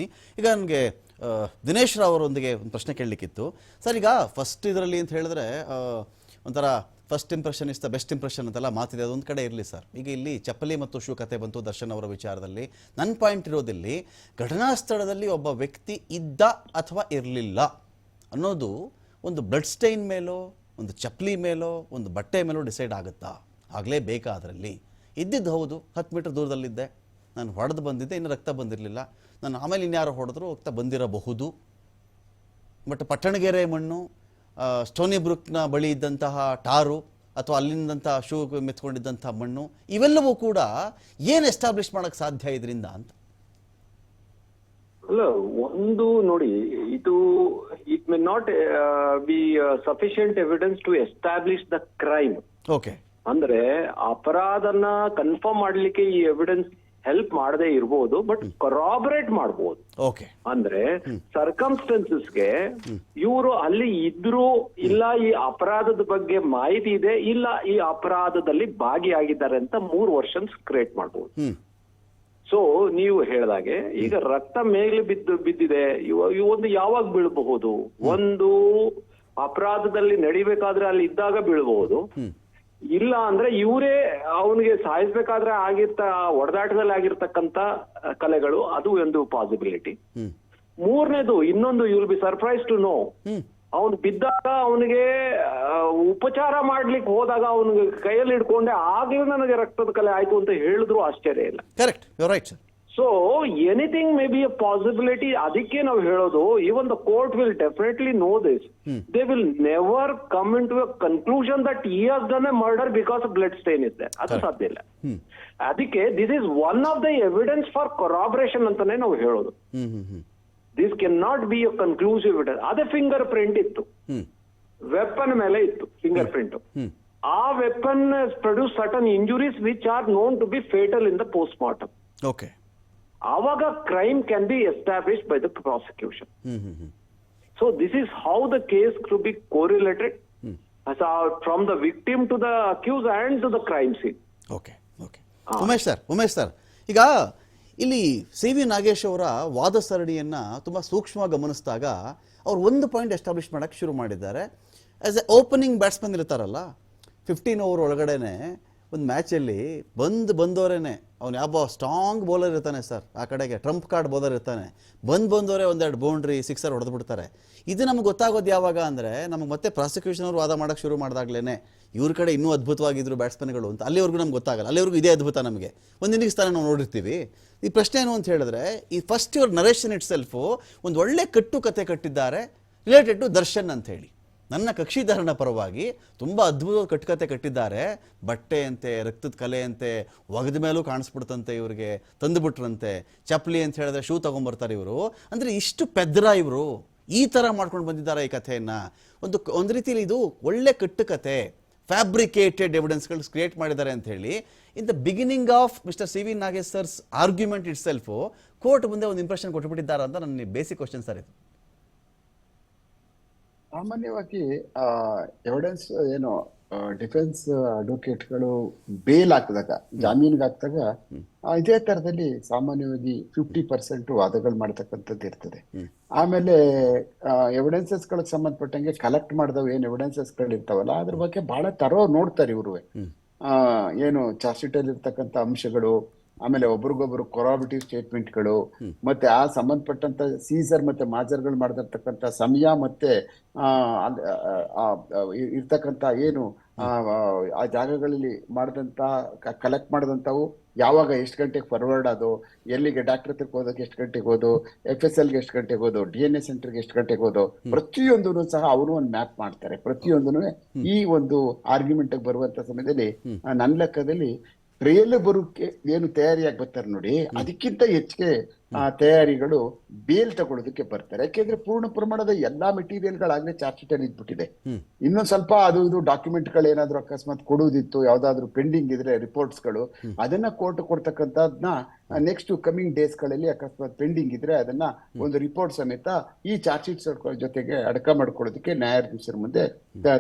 ಈಗ ನನಗೆ ದಿನೇಶ್ ರಾವ್ ಅವರೊಂದಿಗೆ ಒಂದು ಪ್ರಶ್ನೆ ಕೇಳಲಿಕ್ಕಿತ್ತು ಸರ್. ಈಗ ಫಸ್ಟ್ ಇದರಲ್ಲಿ ಅಂತ ಹೇಳಿದ್ರೆ ಒಂಥರ first impression is the best impression ಅಂತೆಲ್ಲ ಮಾತಿದೆ, ಅದೊಂದು ಕಡೆ ಇರಲಿ ಸರ್. ಈಗ ಇಲ್ಲಿ ಚಪ್ಪಲಿ ಮತ್ತು ಶೂ ಕತೆ ಬಂತು ದರ್ಶನ್ ಅವರ ವಿಚಾರದಲ್ಲಿ. ನನ್ನ ಪಾಯಿಂಟ್ ಇರೋದಿಲ್ಲಿ ಘಟನಾ ಸ್ಥಳದಲ್ಲಿ ಒಬ್ಬ ವ್ಯಕ್ತಿ ಇದ್ದ ಅಥವಾ ಇರಲಿಲ್ಲ ಅನ್ನೋದು ಒಂದು ಬ್ಲಡ್ ಸ್ಟೈನ್ ಮೇಲೋ ಒಂದು ಚಪ್ಪಲಿ ಮೇಲೋ ಒಂದು ಬಟ್ಟೆ ಮೇಲೋ ಡಿಸೈಡ್ ಆಗುತ್ತಾ? ಆಗಲೇ ಬೇಕಾ? ಅದರಲ್ಲಿ ಇದ್ದಿದ್ದು ಹೌದು 10 ಮೀಟರ್ ದೂರದಲ್ಲಿದ್ದೆ, ನಾನು ಹೊಡೆದು ಬಂದಿದ್ದೆ, ಇನ್ನು ರಕ್ತ ಬಂದಿರಲಿಲ್ಲ. ನಾನು ಆಮೇಲೆ ಇನ್ಯಾರು ಹೊಡೆದ್ರು ರಕ್ತ ಬಂದಿರಬಹುದು. ಬಟ್ ಪಟ್ಟಣಗೆರೆ ಮಣ್ಣು, ಸ್ಟೋನಿ ಬ್ರೂಕ್ನ ಬಳಿ ಇದ್ದಂತಹ ಟಾರು ಅಥವಾ ಅಲ್ಲಿಂದಂಥ ಶೂ ಮೆತ್ಕೊಂಡಿದ್ದಂಥ ಮಣ್ಣು, ಇವೆಲ್ಲವೂ ಕೂಡ ಏನು ಎಸ್ಟಾಬ್ಲಿಷ್ ಮಾಡೋಕ್ಕೆ ಸಾಧ್ಯ ಇದರಿಂದ ಅಂತ? ಅಲ್ಲ, ಒಂದು ನೋಡಿ, ಇದು it may not be sufficient evidence to establish the crime. Okay, ಅಂದ್ರೆ ಅಪರಾಧನ ಕನ್ಫರ್ಮ್ ಮಾಡ್ಲಿಕ್ಕೆ ಈ ಎವಿಡೆನ್ಸ್ ಹೆಲ್ಪ್ ಮಾಡದೇ ಇರಬಹುದು, ಬಟ್ ಕೊರಾಬರೇಟ್ ಮಾಡಬಹುದು. ಓಕೆ, ಅಂದ್ರೆ ಸರ್ಕಮ್ಸ್ಟೆನ್ಸಸ್ಗೆ ಇವರು ಅಲ್ಲಿ ಇದ್ರು ಇಲ್ಲ, ಈ ಅಪರಾಧದ ಬಗ್ಗೆ ಮಾಹಿತಿ ಇದೆ, ಇಲ್ಲ ಈ ಅಪರಾಧದಲ್ಲಿ ಭಾಗಿಯಾಗಿದ್ದಾರೆ ಅಂತ 3 ವರ್ಷನ್ಸ್ ಕ್ರಿಯೇಟ್ ಮಾಡಬಹುದು. ಸೊ ನೀವು ಹೇಳ್ದಾಗೆ ಈಗ ರಕ್ತ ಮೇಲೆ ಬಿದ್ದಿದೆ, ಒಂದು ಯಾವಾಗ ಬೀಳಬಹುದು? ಒಂದು ಅಪರಾಧದಲ್ಲಿ ನಡಿಬೇಕಾದ್ರೆ ಅಲ್ಲಿ ಇದ್ದಾಗ ಬೀಳಬಹುದು, ಇಲ್ಲ ಅಂದ್ರೆ ಇವರೇ ಅವನಿಗೆ ಸಾಯಿಸ್ಬೇಕಾದ್ರೆ ಹೊಡೆದಾಟದಲ್ಲಿ ಆಗಿರ್ತಕ್ಕಂತ ಕಲೆಗಳು, ಅದು ಒಂದು ಪಾಸಿಬಿಲಿಟಿ. ಮೂರನೇದು ಇನ್ನೊಂದು, you will be surprise to know, ಅವನು ಬಿದ್ದಾಗ ಅವನಿಗೆ ಉಪಚಾರ ಮಾಡ್ಲಿಕ್ಕೆ ಹೋದಾಗ ಅವನಿಗೆ ಕೈಯಲ್ಲಿ ಹಿಡ್ಕೊಂಡೆ ಆಗ್ಲೂ ನನಗೆ ರಕ್ತದ ಕಲೆ ಆಯ್ತು ಅಂತ ಹೇಳಿದ್ರು ಆಶ್ಚರ್ಯ ಇಲ್ಲ. Correct, you are right sir. So anything may be a possibility. ಅದಕ್ಕೆ ನಾವು ಹೇಳೋದು, even the court will definitely know this. They will never come into a conclusion that he has done a murder because of blood stain is there. ಅದು ಸಾಧ್ಯ ಇಲ್ಲ. ಅದಕ್ಕೆ this is one of the evidence for corroboration ಅಂತಾನೆ ನಾವು ಹೇಳೋದು. This can not be a conclusive evidence. ಅದೇ finger print ಇತ್ತು, weapon ಮೇಲೆ ಇತ್ತು ಫಿಂಗರ್ ಪ್ರಿಂಟ್. ಆ weapon produce certain injuries which are known to be fatal in the post mortem. Okay, ಆವಾಗ crime can be established by the prosecution. So this is how the case to be correlated from the victim to the accuse and to the crime scene. Okay okay. Umesh sir, ಈಗ ಇಲ್ಲಿ C V Nagesh ಅವರ ವಾದ ಸರಣಿಯನ್ನು ತುಂಬ ಸೂಕ್ಷ್ಮವಾಗಿ ಗಮನಿಸಿದಾಗ ಅವ್ರು ಒಂದು ಪಾಯಿಂಟ್ ಎಸ್ಟಾಬ್ಲಿಷ್ ಮಾಡೋಕ್ಕೆ ಶುರು ಮಾಡಿದ್ದಾರೆ. ಆ್ಯಸ್ ಎ ಓಪನಿಂಗ್ ಬ್ಯಾಟ್ಸ್ಮನ್ ಇರ್ತಾರಲ್ಲ, 15 ಓವರ್ ಒಳಗಡೆನೆ ಒಂದು ಮ್ಯಾಚಲ್ಲಿ ಬಂದವರೇನೆ, ಅವ್ನು ಯಾವ ಸ್ಟ್ರಾಂಗ್ ಬೌಲರ್ ಇರ್ತಾನೆ ಸರ್, ಆ ಕಡೆಗೆ ಟ್ರಂಪ್ ಕಾರ್ಡ್ ಬೌಲರ್ ಇರ್ತಾನೆ, ಬಂದವರೇ ಒಂದೆರಡು ಬೌಂಡ್ರಿ ಸಿಕ್ಸರ್ ಹೊಡೆದು ಬಿಡ್ತಾರೆ. ಇದು ನಮ್ಗೆ ಗೊತ್ತಾಗೋದು ಯಾವಾಗ ಅಂದರೆ, ನಮಗೆ ಮತ್ತೆ ಪ್ರಾಸಿಕ್ಯೂಷನ್ ಅವರು ವಾದ ಮಾಡೋಕ್ಕೆ ಶುರು ಮಾಡಿದಾಗ್ಲೇ ಇವ್ರ ಕಡೆ ಇನ್ನೂ ಅದ್ಭುತವಾಗಿದ್ರು ಬ್ಯಾಟ್ಸ್ಮನ್ಗಳು ಅಂತ. ಅಲ್ಲಿವರೆಗೂ ನಮ್ಗೆ ಗೊತ್ತಾಗಲ್ಲ, ಅಲ್ಲಿವರೆಗೂ ಇದೇ ಅದ್ಭುತ ನಮಗೆ ಒಂದು ಇನ್ನಿಂಗ್ಸ್ ತಾನೇ ನಾವು ನೋಡಿರ್ತೀವಿ. ಈ ಪ್ರಶ್ನೆ ಏನು ಅಂತ ಹೇಳಿದ್ರೆ, ಈ first your narration it self ಒಂದು ಒಳ್ಳೆ ಕತೆ ಕಟ್ಟಿದ್ದಾರೆ ರಿಲೇಟೆಡ್ ಟು ದರ್ಶನ್ ಅಂತ ಹೇಳಿ. ನನ್ನ ಕಕ್ಷಿದಾರನ ಪರವಾಗಿ ತುಂಬ ಅದ್ಭುತವಾದ ಕಟ್ಟುಕತೆ ಕಟ್ಟಿದ್ದಾರೆ. ಬಟ್ಟೆ ಅಂತೆ, ರಕ್ತದ ಕಲೆ ಅಂತೆ, ಒಗೆದ ಮೇಲೂ ಕಾಣಿಸ್ಬಿಡ್ತಂತೆ, ಇವ್ರಿಗೆ ತಂದುಬಿಟ್ರಂತೆ. ಚಪ್ಪಲಿ ಅಂತ ಹೇಳಿದ್ರೆ ಶೂ ತೊಗೊಂಬರ್ತಾರೆ ಇವರು. ಅಂದರೆ ಇಷ್ಟು ಪೆದ್ರ ಇವರು ಈ ಥರ ಮಾಡ್ಕೊಂಡು ಬಂದಿದ್ದಾರೆ ಈ ಕಥೆಯನ್ನು. ಒಂದು ರೀತಿಯಲ್ಲಿ ಇದು ಒಳ್ಳೆ ಕಟ್ಟುಕತೆ, ಫ್ಯಾಬ್ರಿಕೇಟೆಡ್ ಎವಿಡೆನ್ಸ್ಗಳು ಕ್ರಿಯೇಟ್ ಮಾಡಿದ್ದಾರೆ ಅಂತ ಹೇಳಿ in the beginning of mister C V Nagesh sir's argument itself court ಮುಂದೆ ಒಂದು ಇಂಪ್ರೆಷನ್ ಕೊಟ್ಟುಬಿಟ್ಟಿದ್ದಾರೆ ಅಂತ ನನ್ನ ಬೇಸಿಕ್ ಕ್ವಶನ್ ಸರ್ ಇದು. ಸಾಮಾನ್ಯವಾಗಿ ಎವಿಡೆನ್ಸ್ ಏನು ಡಿಫೆನ್ಸ್ ಅಡ್ವೊಕೇಟ್ಗಳು ಬೇಲ್ ಹಾಕಿದಾಗ, ಜಾಮೀನ್ಗೆ ಹಾಕಿದಾಗ ಇದೇ ತರದಲ್ಲಿ ಸಾಮಾನ್ಯವಾಗಿ 50% ವಾದಗಳು ಮಾಡ್ತಕ್ಕಂಥದ್ದು ಇರ್ತದೆ. ಆಮೇಲೆ ಎವಿಡೆನ್ಸಸ್ಗಳಿಗೆ ಸಂಬಂಧಪಟ್ಟಂಗೆ ಕಲೆಕ್ಟ್ ಮಾಡಿದವು ಏನು ಎವಿಡೆನ್ಸಸ್ಗಳು ಇರ್ತಾವಲ್ಲ, ಅದ್ರ ಬಗ್ಗೆ ಬಹಳ ತರೋ ನೋಡ್ತಾರೆ ಇವರು. ಏನು ಚಾರ್ಜ್ ಶೀಟ್ ಅಲ್ಲಿ ಇರ್ತಕ್ಕಂಥ ಅಂಶಗಳು, ಆಮೇಲೆ ಒಬ್ರಿಗೊಬ್ರು ಕೊರಾಬಿಟಿವ್ ಸ್ಟೇಟ್ಮೆಂಟ್ಗಳು, ಮತ್ತೆ ಆ ಸಂಬಂಧಪಟ್ಟಂತ ಸೀಸರ್ ಮತ್ತೆ ಮಾಜರ್ಗಳು ಮಾಡಿರ್ತಕ್ಕಂಥ ಸಮಯ, ಮತ್ತೆ ಇರ್ತಕ್ಕಂಥ ಏನು ಆ ಜಾಗಗಳಲ್ಲಿ ಮಾಡಿದಂತ ಕಲೆಕ್ಟ್ ಮಾಡಿದಂಥವು ಯಾವಾಗ ಎಷ್ಟು ಗಂಟೆಗೆ ಫಾರ್ವರ್ಡ್ ಅದು, ಎಲ್ಲಿಗೆ ಡಾಕ್ಟರ್ ಹತ್ರಕ್ಕೆ ಹೋದಕ್ಕೆ ಎಷ್ಟು ಗಂಟೆಗೆ ಹೋದು, FSLಗೆ ಎಷ್ಟು ಗಂಟೆಗೆ ಹೋದು, DNA ಸೆಂಟರ್ಗೆ ಎಷ್ಟು ಗಂಟೆಗೆ ಹೋದು, ಪ್ರತಿಯೊಂದೂ ಸಹ ಅವರು ಒಂದು ಮ್ಯಾಪ್ ಮಾಡ್ತಾರೆ. ಪ್ರತಿಯೊಂದೂ ಈ ಒಂದು ಆರ್ಗ್ಯುಮೆಂಟ್ ಬರುವಂತ ಸಮಯದಲ್ಲಿ ನನ್ನ ಲೆಕ್ಕದಲ್ಲಿ ಟ್ರೇಲ್ ಬರೋಕ್ಕೆ ಏನು ತಯಾರಿಯಾಗಿ ಬರ್ತಾರೆ ನೋಡಿ, ಅದಕ್ಕಿಂತ ಹೆಚ್ಚಿಗೆ ತಯಾರಿಗಳು ಬೇಲ್ ತಗೊಳ್ಳೋದಕ್ಕೆ ಬರ್ತಾರೆ. ಯಾಕೆಂದ್ರೆ ಪೂರ್ಣ ಪ್ರಮಾಣದ ಎಲ್ಲಾ ಮೆಟೀರಿಯಲ್ಗಳಾಗಲೇ ಚಾರ್ಜ್ ಶೀಟ್ ಅಲ್ಲಿ ಇದ್ಬಿಟ್ಟಿದೆ. ಇನ್ನೊಂದ್ ಸ್ವಲ್ಪ ಅದು ಇದು ಡಾಕ್ಯುಮೆಂಟ್ಗಳು ಏನಾದ್ರು ಅಕಸ್ಮಾತ್ ಕೊಡುವುದಿತ್ತು, ಯಾವ್ದಾದ್ರು ಪೆಂಡಿಂಗ್ ಇದ್ರೆ ರಿಪೋರ್ಟ್ಸ್ಗಳು, ಅದನ್ನ ಕೋರ್ಟ್ ಕೊಡ್ತಕ್ಕಂಥದ್ನ ನೆಕ್ಸ್ಟ್ ಕಮಿಂಗ್ ಡೇಸ್ ಗಳಲ್ಲಿ ಅಕಸ್ಮಾತ್ ಪೆಂಡಿಂಗ್ ಇದ್ರೆ ಅದನ್ನ ಒಂದು ರಿಪೋರ್ಟ್ ಸಮೇತ ಈ ಚಾರ್ಜ್ ಶೀಟ್ಸ್ ಜೊತೆಗೆ ಅಡಕ ಮಾಡ್ಕೊಳ್ಳೋದಕ್ಕೆ ನ್ಯಾಯಾಧೀಶರ ಮುಂದೆ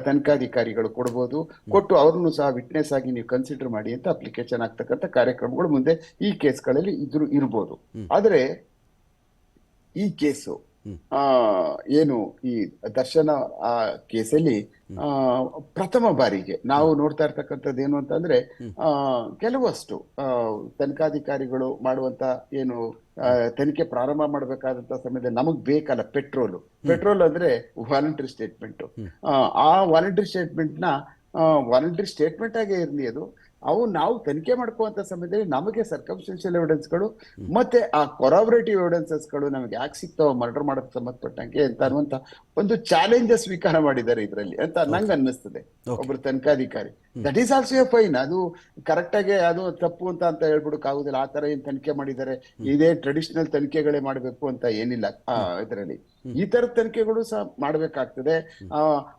ತನಿಖಾಧಿಕಾರಿಗಳು ಕೊಡ್ಬೋದು. ಕೊಟ್ಟು ಅವ್ರನ್ನು ಸಹ ವಿಟ್ನೆಸ್ ಆಗಿ ನೀವು ಕನ್ಸಿಡರ್ ಮಾಡಿ ಅಂತ ಅಪ್ಲಿಕೇಶನ್ ಆಗ್ತಕ್ಕಂಥ ಕಾರ್ಯಕ್ರಮಗಳು ಮುಂದೆ ಈ ಕೇಸ್ಗಳಲ್ಲಿ ಇರ್ಬೋದು. ಆದ್ರೆ ಈ ಕೇಸು ಏನು ಈ ದರ್ಶನ ಆ ಕೇಸಲ್ಲಿ ಪ್ರಥಮ ಬಾರಿಗೆ ನಾವು ನೋಡ್ತಾ ಇರ್ತಕ್ಕಂಥದ್ದು ಏನು ಅಂತಂದ್ರೆ ಕೆಲವಷ್ಟು ತನಿಖಾಧಿಕಾರಿಗಳು ಮಾಡುವಂತ ಏನು ತನಿಖೆ ಪ್ರಾರಂಭ ಮಾಡಬೇಕಾದಂತ ಸಮಯದಲ್ಲಿ ನಮಗ್ ಬೇಕಲ್ಲ ಪೆಟ್ರೋಲ್ ಅಂದ್ರೆ ವಾಲಂಟರಿ ಸ್ಟೇಟ್ಮೆಂಟ್. ಆ ವಾಲಂಟರಿ ಸ್ಟೇಟ್ಮೆಂಟ್ ಆಗೇ ಇರ್ಲಿ ಅದು ನಾವು ತನಿಖೆ ಮಾಡ್ಕೋಂತ ಸಮಯದಲ್ಲಿ ನಮಗೆ ಸರ್ಕಮ್ಸ್ಟೆನ್ಷಿಯಲ್ ಎವಿಡೆನ್ಸ್ಗಳು ಮತ್ತೆ ಆ ಕೊರಾಬರೇಟಿವ್ ಎವಿಡೆನ್ಸಸ್ಗಳು ನಮಗೆ ಯಾಕೆ ಸಿಗ್ತಾವ ಮರ್ಡರ್ ಮಾಡೋಕೆ ಸಂಬಂಧಪಟ್ಟಂಗೆ ಅಂತ ಅನ್ನುವಂತ ಒಂದು ಚಾಲೆಂಜ್ ಸ್ವೀಕಾರ ಮಾಡಿದ್ದಾರೆ ಇದರಲ್ಲಿ ಅಂತ ನಂಗೆ ಅನ್ನಿಸ್ತದೆ ಒಬ್ರು ತನಿಖಾಧಿಕಾರಿ. That is also a fine. ಅದು ಕರೆಕ್ಟ್ ಆಗಿ ಅದು ತಪ್ಪು ಅಂತ ಹೇಳ್ಬಿಡಕ್ ಆಗುದಿಲ್ಲ. ಆ ತರ ಏನ್ ತನಿಖೆ ಮಾಡಿದ್ದಾರೆ, ಇದೇ ಟ್ರೆಡಿಷನಲ್ ತನಿಖೆಗಳೇ ಮಾಡ್ಬೇಕು ಅಂತ ಏನಿಲ್ಲ ಇದರಲ್ಲಿ. ಈ ತರದ ತನಿಖೆಗಳು ಸಹ ಮಾಡ್ಬೇಕಾಗ್ತದೆ.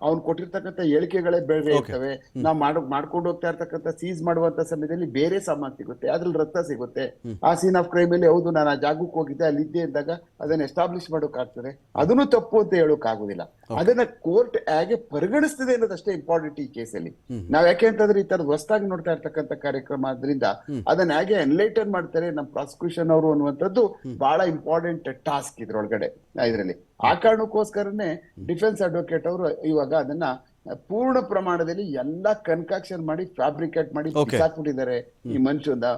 ಅವ್ನು ಕೊಟ್ಟಿರ್ತಕ್ಕಂಥ ಹೇಳಿಕೆಗಳೇ ಬೇರೆ ಇರ್ತವೆ. ನಾವು ಮಾಡ್ಕೊಂಡು ಹೋಗ್ತಾ ಇರ್ತಕ್ಕಂಥ ಸೀಸ್ ಮಾಡುವಂತ ಸಮಯದಲ್ಲಿ ಬೇರೆ ಸಾಮಾನು ಸಿಗುತ್ತೆ, ಅದ್ರಲ್ಲಿ ರಕ್ತ ಸಿಗುತ್ತೆ. ಆ ಸೀನ್ ಆಫ್ ಕ್ರೈಮ್ ಅಲ್ಲಿ ಹೌದು ನಾನು ಆ ಜಾಗಕ್ಕೆ ಹೋಗಿದ್ದೆ, ಅಲ್ಲಿದ್ದೆ ಅಂದಾಗ ಅದನ್ನ ಎಸ್ಟಾಬ್ಲಿಷ್ ಮಾಡೋಕ್ ಆಗ್ತದೆ. ಅದನ್ನು ತಪ್ಪು ಅಂತ ಹೇಳೋಕ್ ಆಗುದಿಲ್ಲ. ಅದನ್ನ ಕೋರ್ಟ್ ಹೇಗೆ ಪರಿಗಣಿಸ್ತದೆ ಅನ್ನೋದಷ್ಟೇ ಇಂಪಾರ್ಟೆಂಟ್ ಈ ಕೇಸಲ್ಲಿ. ನಾವ್ ಯಾಕೆ ಅಂತಂದ್ರೆ ಈ ತರದ ಹೊಸದಾಗಿ ನೋಡ್ತಾ ಇರ್ತಕ್ಕಂಥ ಕಾರ್ಯಕ್ರಮ ಆದ್ರಿಂದ ಅದನ್ನ ಹೇಗೆ ಎನ್ಲೈಟನ್ ಮಾಡ್ತಾರೆ ನಮ್ಮ ಪ್ರಾಸಿಕ್ಯೂಷನ್ ಅವರು ಅನ್ನುವಂಥದ್ದು ಬಹಳ ಇಂಪಾರ್ಟೆಂಟ್ ಟಾಸ್ಕ್ ಇದ್ರೊಳಗಡೆ ಇದ್ರಲ್ಲಿ. ಆ ಕಾರಣಕ್ಕೋಸ್ಕರನೇ ಡಿಫೆನ್ಸ್ ಅಡ್ವೊಕೇಟ್ ಅವರು ಇವಾಗ ಅದನ್ನ ಪೂರ್ಣ ಪ್ರಮಾಣದಲ್ಲಿ ಎಲ್ಲಾ ಕನ್ಕಾಕ್ಷನ್ ಮಾಡಿ ಫ್ಯಾಬ್ರಿಕೇಟ್ ಮಾಡಿ ಬಿಸಾಕ್ಬಿಟ್ಟಿದ್ದಾರೆ ಈ ಮನುಷ್ಯನ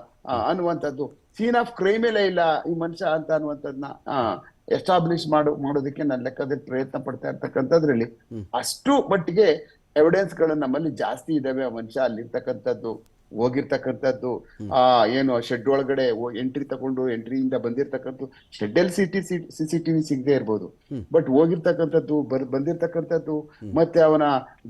ಅನ್ನುವಂಥದ್ದು. ಸೀನ್ ಆಫ್ ಕ್ರೈಮ್ ಎಲ್ಲ ಇಲ್ಲ ಈ ಮನುಷ್ಯ ಅಂತ ಅನ್ನುವಂಥದ್ನ ಎಸ್ಟಾಬ್ಲಿಷ್ ಮಾಡೋದಕ್ಕೆ ನನ್ನ ಲೆಕ್ಕದಲ್ಲಿ ಪ್ರಯತ್ನ ಪಡ್ತಾ ಇರ್ತಕ್ಕಂಥದ್ರಲ್ಲಿ ಅಷ್ಟು ಮಟ್ಟಿಗೆ ಎವಿಡೆನ್ಸ್ ಗಳು ನಮ್ಮಲ್ಲಿ ಜಾಸ್ತಿ ಇದಾವೆ. ಆ ಮನುಷ್ಯ ಅಲ್ಲಿರ್ತಕ್ಕಂಥದ್ದು, ಹೋಗಿರ್ತಕ್ಕಂಥದ್ದು, ಏನು ಶೆಡ್ ಒಳಗಡೆ ಎಂಟ್ರಿಯಿಂದ ಬಂದಿರ್ತಕ್ಕಂಥ ಶೆಡ್ ಅಲ್ಲಿ CCTV ಸಿಗದೆ ಇರ್ಬೋದು, ಬಟ್ ಹೋಗಿರ್ತಕ್ಕಂಥದ್ದು ಬಂದಿರ್ತಕ್ಕಂಥದ್ದು ಮತ್ತೆ ಅವನ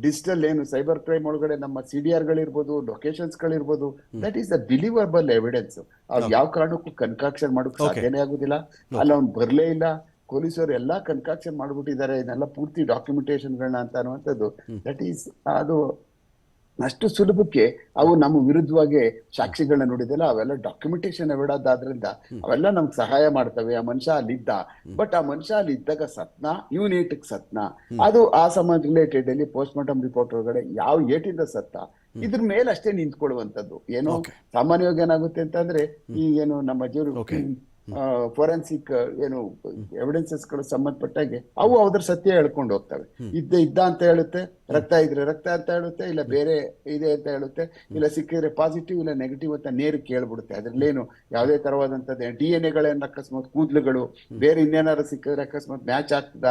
ಡಿಜಿಟಲ್ ಏನು ಸೈಬರ್ ಕ್ರೈಮ್ ಒಳಗಡೆ ನಮ್ಮ CDR ಗಳಿರ್ಬೋದು, ಲೊಕೇಶನ್ಸ್ ಗಳಿರ್ಬೋದು, that is the believable evidence. ಅವ್ರು ಯಾವ ಕಾರಣಕ್ಕೂ ಕನ್ಕಾಕ್ಷನ್ ಮಾಡೋಕ್ ಸಾಧ್ಯನೇ ಆಗುದಿಲ್ಲ. ಅಲ್ಲಿ ಅವ್ನು ಬರ್ಲೇ ಇಲ್ಲ, ಪೊಲೀಸರು ಎಲ್ಲಾ ಕನ್ಕಾಕ್ಷನ್ ಮಾಡ್ಬಿಟ್ಟಿದ್ದಾರೆ, ಇದನ್ನೆಲ್ಲ ಪೂರ್ತಿ ಡಾಕ್ಯುಮೆಂಟೇಶನ್ಗಳನ್ನ ಅಂತ ಅನ್ನುವಂಥದ್ದು. ದಟ್ ಈಸ್ ಅದು ಅಷ್ಟು ಸುಲಭಕ್ಕೆ ಅವು ನಮ್ಮ ವಿರುದ್ಧವಾಗಿ ಸಾಕ್ಷಿಗಳನ್ನ ನೋಡಿದೆಲ್ಲ ಅವೆಲ್ಲ ಡಾಕ್ಯುಮೆಂಟೇಶನ್ ಎವಿಡಾದ್ರಿಂದ ಅವೆಲ್ಲ ನಮ್ಗೆ ಸಹಾಯ ಮಾಡ್ತವೆ. ಆ ಮನುಷ್ಯ ಅಲ್ಲಿದ್ದ, ಬಟ್ ಆ ಮನುಷ್ಯ ಅಲ್ಲಿ ಇದ್ದಾಗ ಸತ್ನ, ಇವನ್ ಏಟಿಗೆ ಸತ್ನ, ಅದು ಆ ಸಂಬಂಧ ರಿಲೇಟೆಡ್ ಅಲ್ಲಿ ಪೋಸ್ಟ್ ಮಾರ್ಟಮ್ ರಿಪೋರ್ಟ್ ಒಳಗಡೆ ಯಾವ ಏಟಿಂದ ಸತ್ತ, ಇದ್ರ ಮೇಲೆ ಅಷ್ಟೇ ನಿಂತ್ಕೊಳ್ಳುವಂಥದ್ದು. ಏನೋ ಸಾಮಾನ್ಯವಾಗಿ ಏನಾಗುತ್ತೆ ಅಂತಂದ್ರೆ ಈ ಏನು ನಮ್ಮ ಫೋರೆನ್ಸಿಕ್ ಏನು ಎವಿಡೆನ್ಸಸ್ ಗಳು ಸಂಬಂಧಪಟ್ಟಾಗೆ ಅವು ಅದ್ರ ಸತ್ಯ ಹೇಳ್ಕೊಂಡು ಹೋಗ್ತವೆ. ಇದ್ದ ಅಂತ ಹೇಳುತ್ತೆ, ರಕ್ತ ಇದ್ರೆ ರಕ್ತ ಅಂತ ಹೇಳುತ್ತೆ, ಇಲ್ಲ ಬೇರೆ ಇದೆ ಅಂತ ಹೇಳುತ್ತೆ, ಇಲ್ಲ ಸಿಕ್ಕಿದ್ರೆ ಪಾಸಿಟಿವ್ ಇಲ್ಲ ನೆಗೆಟಿವ್ ಅಂತ ನೇರಕ್ಕೆ ಹೇಳ್ಬಿಡುತ್ತೆ. ಅದ್ರಲ್ಲೇನು ಯಾವುದೇ ತರವಾದಂತದ್ದು DNA ಗಳೇನು ಅಕಸ್ಮಾತ್ ಕೂದಲುಗಳು ಬೇರೆ ಇನ್ನೇನಾದ್ರು ಸಿಕ್ಕಿದ್ರೆ ಅಕಸ್ಮಾತ್ ಮ್ಯಾಚ್ ಆಗ್ತದ,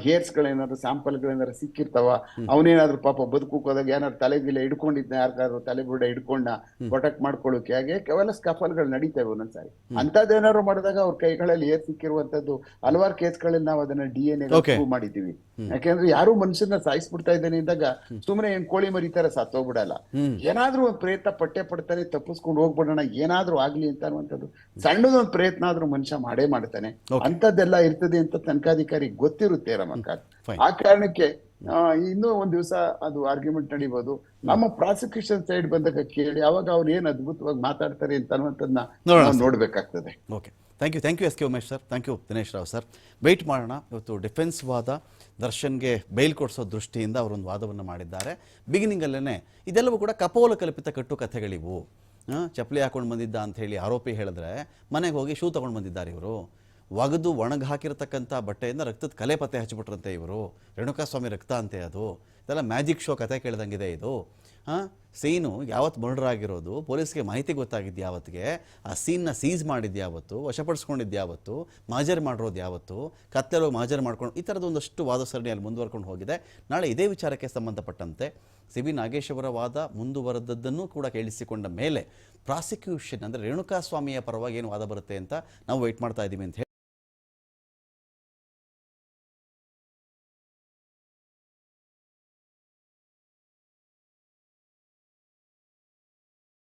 ಹೇರ್ಸ್ ಗಳೇನಾದ್ರು ಸ್ಯಾಂಪಲ್ ಗಳೇನಾದ್ರು ಸಿಕ್ಕಿರ್ತಾವ, ಅವನೇನಾದ್ರು ಪಾಪ ಬದುಕೋಕ್ ಹೋದಾಗ ಏನಾದ್ರು ತಲೆಗಿಲ್ಲ ಹಿಡ್ಕೊಂಡಿದ್ನ, ಯಾರಿಗಾದ್ರು ತಲೆ ಬುಡ ಹಿಡ್ಕೊಂಡ ಪ್ರೊಟೆಕ್ಟ್ ಮಾಡ್ಕೊಳ್ಳೋಕೆ, ಹಾಗೆ ಕೆಲ ಸ್ಕಫಲ್ಗಳು ನಡೀತವೆ ಒಂದೊಂದ್ಸಾರಿ. ಅಂತದ್ದೇನಾದ್ರು ಮಾಡಿದಾಗ ಅವ್ರ ಕೈಗಳಲ್ಲಿ ಏರ್ ಸಿಕ್ಕಿರುವಂತದ್ದು ಹಲವಾರು ಕೇಸ್ಗಳಲ್ಲಿ ನಾವು ಅದನ್ನ DNA ಪ್ರೂವ್ ಮಾಡಿದ್ದೀವಿ. ಯಾಕೆಂದ್ರೆ ಯಾರು ಮನುಷ್ಯನ ಸಾಯಿಸ್ಬಿಡ್ತಾ ಇದ್ದಾನೆ ಇದ್ದಾಗ ಸುಮ್ಮನೆ ಏನ್ ಕೋಳಿ ಮರಿತಾರೆ ಸತ್ತೋಗ್ಬಿಡಲ್ಲ. ಏನಾದ್ರೂ ಒಂದ್ ಪ್ರಯತ್ನ ಪಡ್ತಾನೆ, ತಪ್ಪಿಸ್ಕೊಂಡು ಹೋಗ್ಬಿಡೋಣ, ಏನಾದ್ರೂ ಆಗ್ಲಿ ಅಂತ ಅನ್ನುವಂಥದ್ದು ಸಣ್ಣದೊಂದ್ ಪ್ರಯತ್ನ ಆದ್ರೂ ಮನುಷ್ಯ ಮಾಡೇ ಮಾಡ್ತಾನೆ. ಅಂತದ್ದೆಲ್ಲ ಇರ್ತದೆ ಅಂತ ತನಿಖಾಧಿಕಾರಿ ಗೊತ್ತಿರುತ್ತೆ ರಮಕಾಂತ್. ಆ ಕಾರಣಕ್ಕೆ ಇನ್ನೂ ಒಂದ್ ದಿವಸ ಅದು ಆರ್ಗ್ಯುಮೆಂಟ್ ನಡೀಬಹುದು. ನಮ್ಮ ಪ್ರಾಸಿಕ್ಯೂಷನ್ ಸೈಡ್ ಬಂದಾಗ ಕೇಳಿ ಅವಾಗ ಅವ್ರು ಏನ್ ಅದ್ಭುತವಾಗಿ ಮಾತಾಡ್ತಾರೆ ಅಂತ ಅನ್ನುವಂಥದ್ದನ್ನ ನೋಡ್ಬೇಕಾಗ್ತದೆ. Okay, thank you SK Umesh sir, thank you Dinesh Rao sir. Wait ಮಾಡೋಣ. ಇವತ್ತು ಡಿಫೆನ್ಸ್ ವಾದ, ದರ್ಶನ್ಗೆ ಬೈಲ್ ಕೊಡಿಸೋ ದೃಷ್ಟಿಯಿಂದ ಅವರೊಂದು ವಾದವನ್ನು ಮಾಡಿದ್ದಾರೆ. ಬಿಗಿನಿಂಗಲ್ಲೇ ಇದೆಲ್ಲವೂ ಕೂಡ ಕಪೋಲ ಕಲ್ಪಿತ ಕಟ್ಟುಕಥೆಗಳಿವು. ಚಪ್ಪಲಿ ಹಾಕೊಂಡು ಬಂದಿದ್ದ ಅಂತ ಹೇಳಿ ಆರೋಪಿ ಹೇಳಿದ್ರೆ ಮನೆಗೆ ಹೋಗಿ ಶೂ ತಗೊಂಡು ಬಂದಿದ್ದಾರೆ ಇವರು. ಒಗೆದು ಒಣಗಿ ಹಾಕಿರ್ತಕ್ಕಂಥ ಬಟ್ಟೆಯಿಂದ ರಕ್ತದ ಕಲೆ ಪತ್ತೆ ಹಚ್ಚಿಬಿಟ್ರಂತೆ ಇವರು. ರೇಣುಕಾಸ್ವಾಮಿ ರಕ್ತ ಅಂತೆ ಅದು. ಇದೆಲ್ಲ ಮ್ಯಾಜಿಕ್ ಶೋ ಕತೆ ಕೇಳ್ದಂಗಿದೆ ಇದು. ಸೀನು ಯಾವತ್ತು ಮರ್ಡರ್ ಆಗಿರೋದು, ಪೊಲೀಸ್ಗೆ ಮಾಹಿತಿ ಗೊತ್ತಾಗಿದ್ದು ಯಾವತ್ತಿಗೆ, ಆ ಸೀನ್ನ ಸೀಸ್ ಮಾಡಿದ್ದು ಯಾವತ್ತು, ವಶಪಡಿಸ್ಕೊಂಡಿದ್ದು ಯಾವತ್ತು, ಮಾಜರ್ ಮಾಡಿರೋದು ಯಾವತ್ತು, ಕತ್ತೆಲ್ಲೋ ಮಾಜರ್ ಮಾಡ್ಕೊಂಡು, ಈ ಥರದ್ದು ಒಂದಷ್ಟು ವಾದ ಸರಣಿಯಲ್ಲಿ ಮುಂದುವರ್ಕೊಂಡು ಹೋಗಿದೆ. ನಾಳೆ ಇದೇ ವಿಚಾರಕ್ಕೆ ಸಂಬಂಧಪಟ್ಟಂತೆ CB ನಾಗೇಶ್ ಅವರ ವಾದ ಮುಂದುವರೆದದ್ದನ್ನು ಕೂಡ ಕೇಳಿಸಿಕೊಂಡ ಮೇಲೆ ಪ್ರಾಸಿಕ್ಯೂಷನ್ ಅಂದರೆ ರೇಣುಕಾಸ್ವಾಮಿಯ ಪರವಾಗಿ ಏನು ವಾದ ಬರುತ್ತೆ ಅಂತ ನಾವು ವೆಯ್ಟ್ ಮಾಡ್ತಾ ಇದ್ದೀವಿ ಅಂತ ಹೇಳಿ